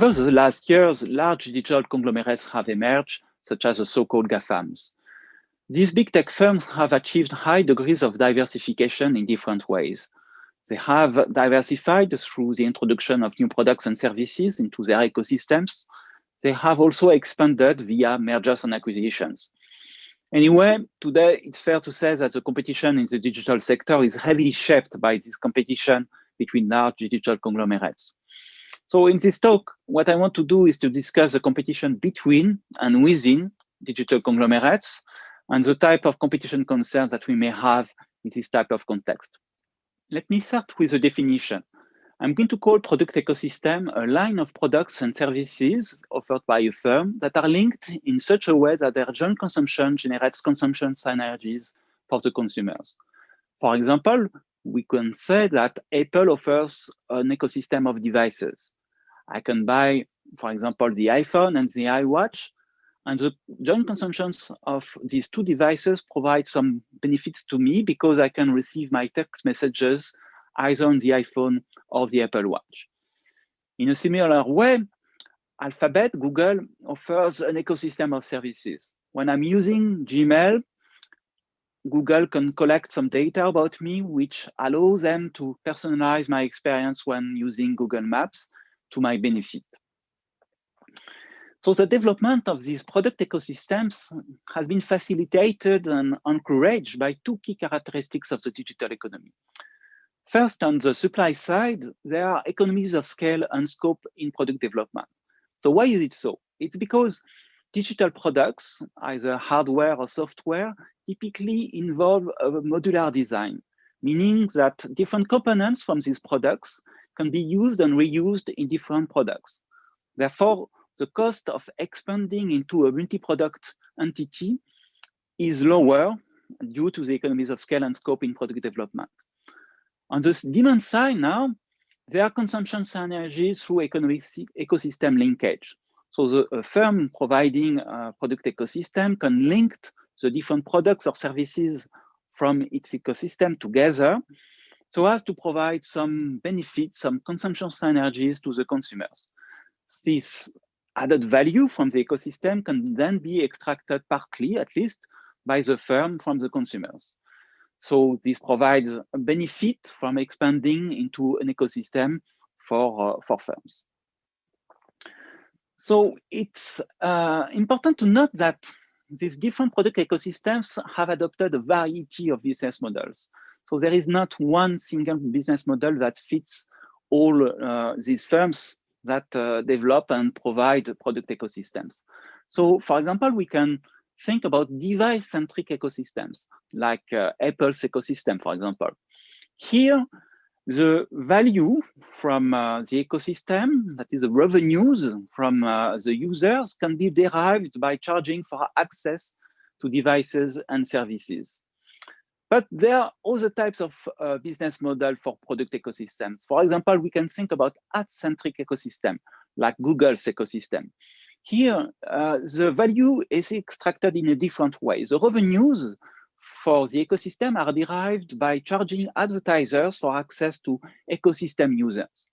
Over the last years, large digital conglomerates have emerged, such as the so-called GAFAMs. These big tech firms have achieved high degrees of diversification in different ways. They have diversified through the introduction of new products and services into their ecosystems. They have also expanded via mergers and acquisitions. Anyway, today it's fair to say that the competition in the digital sector is heavily shaped by this competition between large digital conglomerates. So in this talk, what I want to do is to discuss the competition between and within digital conglomerates and the type of competition concerns that we may have in this type of context. Let me start with a definition. I'm going to call product ecosystem a line of products and services offered by a firm that are linked in such a way that their joint consumption generates consumption synergies for the consumers. For example, we can say that Apple offers an ecosystem of devices. I can buy, for example, the iPhone and the iWatch, and the joint consumptions of these two devices provide some benefits to me because I can receive my text messages either on the iPhone or the Apple Watch. In a similar way, Alphabet, Google offers an ecosystem of services. When I'm using Gmail, Google can collect some data about me, which allows them to personalize my experience when using Google Maps to my benefit. So the development of these product ecosystems has been facilitated and encouraged by two key characteristics of the digital economy. First, on the supply side, there are economies of scale and scope in product development. So why is it so? It's because digital products, either hardware or software, typically involve a modular design, meaning that different components from these products can be used and reused in different products. Therefore, the cost of expanding into a multi-product entity is lower due to the economies of scale and scope in product development. On the demand side now, there are consumption synergies through ecosystem linkage. So the firm providing a product ecosystem can link the different products or services from its ecosystem together so as to provide some benefits, some consumption synergies to the consumers. This added value from the ecosystem can then be extracted partly, at least, by the firm from the consumers. So this provides a benefit from expanding into an ecosystem for firms. So it's important to note that these different product ecosystems have adopted a variety of business models. So there is not one single business model that fits all these firms that develop and provide product ecosystems. So for example, we can think about device-centric ecosystems, like Apple's ecosystem, for example. Here, the value from the ecosystem, that is the revenues from the users, can be derived by charging for access to devices and services. But there are other types of business model for product ecosystems. For example, we can think about ad-centric ecosystem, like Google's ecosystem. Here, the value is extracted in a different way. The revenues for the ecosystem are derived by charging advertisers for access to ecosystem users.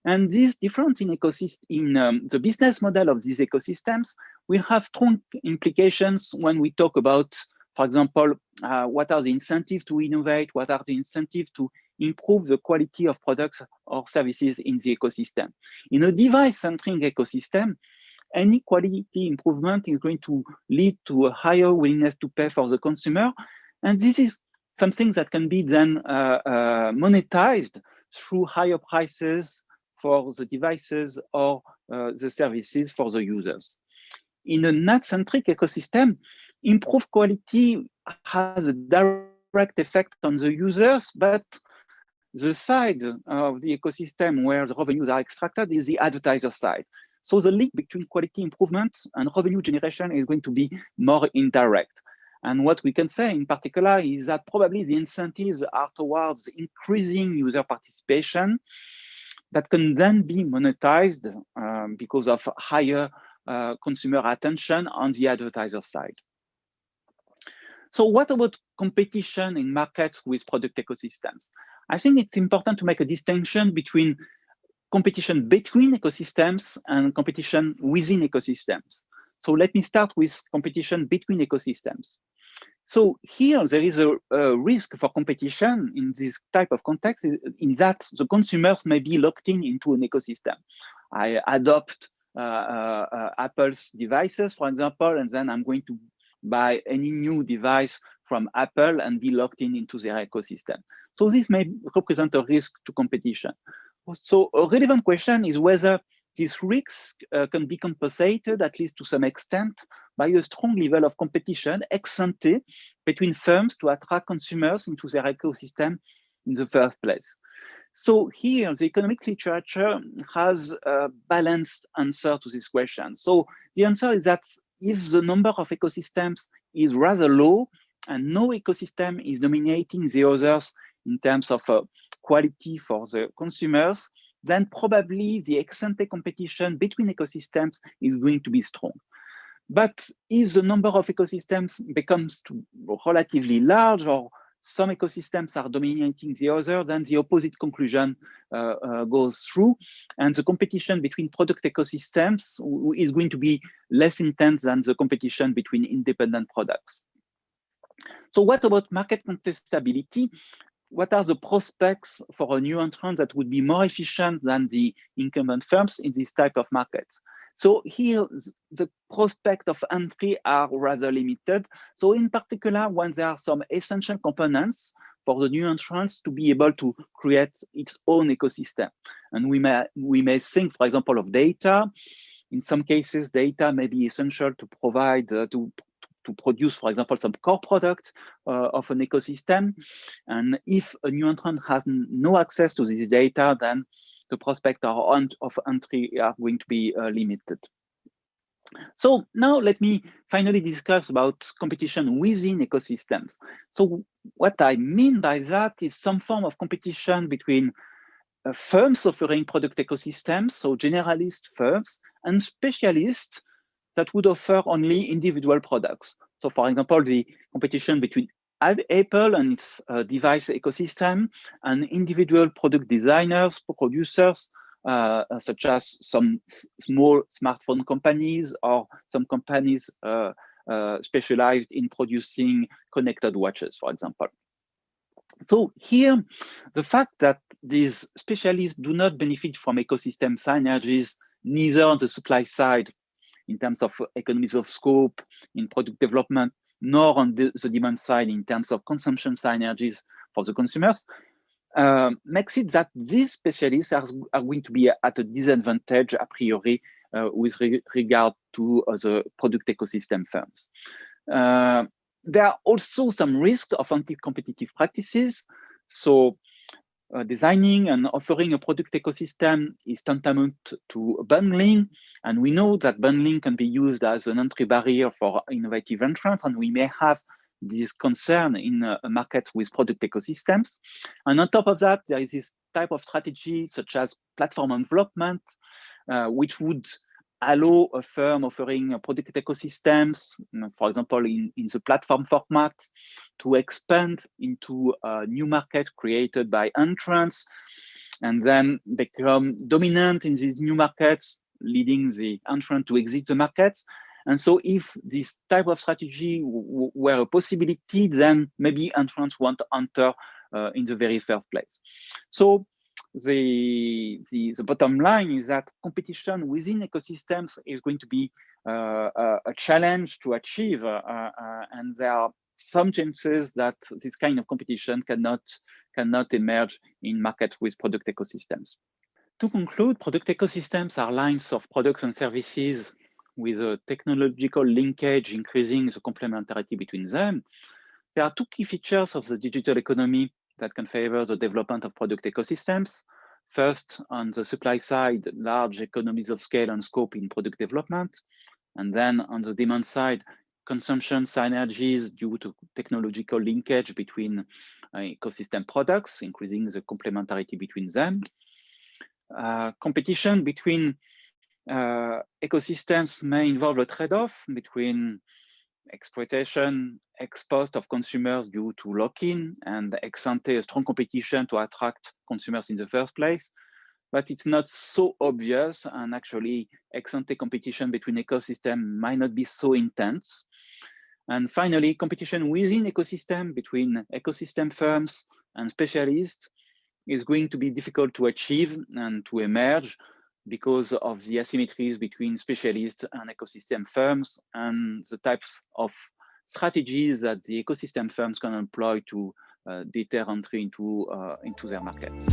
And this difference in the business model of these ecosystems will have strong implications when we talk about, for example, what are the incentives to innovate, what are the incentives to improve the quality of products or services in the ecosystem. In a device-centric ecosystem, any quality improvement is going to lead to a higher willingness to pay for the consumer. And this is something that can be then monetized through higher prices for the devices or the services for the users. In a ad-centric ecosystem, improved quality has a direct effect on the users, but the side of the ecosystem where the revenues are extracted is the advertiser side. So the link between quality improvement and revenue generation is going to be more indirect. And what we can say in particular is that probably the incentives are towards increasing user participation that can then be monetized because of higher consumer attention on the advertiser side. So what about competition in markets with product ecosystems? I think it's important to make a distinction between competition between ecosystems and competition within ecosystems. So let me start with competition between ecosystems. So here there is a risk for competition in this type of context, in that the consumers may be locked into an ecosystem. I adopt Apple's devices, for example, and then I'm going to buy any new device from Apple and be locked into their ecosystem. So this may represent a risk to competition. So a relevant question is whether this risk can be compensated, at least to some extent, by a strong level of competition ex ante between firms to attract consumers into their ecosystem in the first place. So here, the economic literature has a balanced answer to this question. So the answer is that if the number of ecosystems is rather low and no ecosystem is dominating the others in terms of quality for the consumers, then probably the ex-ante competition between ecosystems is going to be strong. But if the number of ecosystems becomes relatively large, or some ecosystems are dominating the other, then the opposite conclusion goes through, and the competition between product ecosystems is going to be less intense than the competition between independent products. So what about market contestability? What are the prospects for a new entrant that would be more efficient than the incumbent firms in this type of market? So here, the prospect of entry are rather limited. So in particular, when there are some essential components for the new entrants to be able to create its own ecosystem. And we may think, for example, of data. In some cases, data may be essential to provide, to produce, for example, some core product of an ecosystem. And if a new entrant has no access to this data, then the prospect of entry are going to be limited. So now let me finally discuss about competition within ecosystems. So what I mean by that is some form of competition between firms offering product ecosystems, so generalist firms, and specialists that would offer only individual products. So for example, the competition between Apple and its device ecosystem and individual product designers, producers, such as some small smartphone companies or some companies specialized in producing connected watches, for example. So here, the fact that these specialists do not benefit from ecosystem synergies, neither on the supply side in terms of economies of scope in product development, nor on the demand side in terms of consumption synergies for the consumers, makes it that these specialists are going to be at a disadvantage a priori with regard to the product ecosystem firms. There are also some risks of anti-competitive practices. So designing and offering a product ecosystem is tantamount to bundling. And we know that bundling can be used as an entry barrier for innovative entrants, and we may have this concern in a market with product ecosystems. And on top of that, there is this type of strategy such as platform envelopment, which would allow a firm offering product ecosystems, for example, in the platform format, to expand into a new market created by entrants, and then become dominant in these new markets, leading the entrant to exit the markets. And so if this type of strategy were a possibility, then maybe entrants won't enter in the very first place. So the bottom line is that competition within ecosystems is going to be a challenge to achieve, and there are some chances that this kind of competition cannot emerge in markets with product ecosystems. To conclude, product ecosystems are lines of products and services with a technological linkage increasing the complementarity between them. There are two key features of the digital economy that can favor the development of product ecosystems. First, on the supply side, large economies of scale and scope in product development. And then on the demand side, consumption synergies due to technological linkage between ecosystem products, increasing the complementarity between them. Competition between ecosystems may involve a trade-off between exploitation ex post of consumers due to lock-in and ex ante a strong competition to attract consumers in the first place. but it's not so obvious, and actually ex-ante competition between ecosystems might not be so intense. And finally, competition within ecosystem between ecosystem firms and specialists is going to be difficult to achieve and to emerge because of the asymmetries between specialists and ecosystem firms and the types of strategies that the ecosystem firms can employ to deter entry into their markets.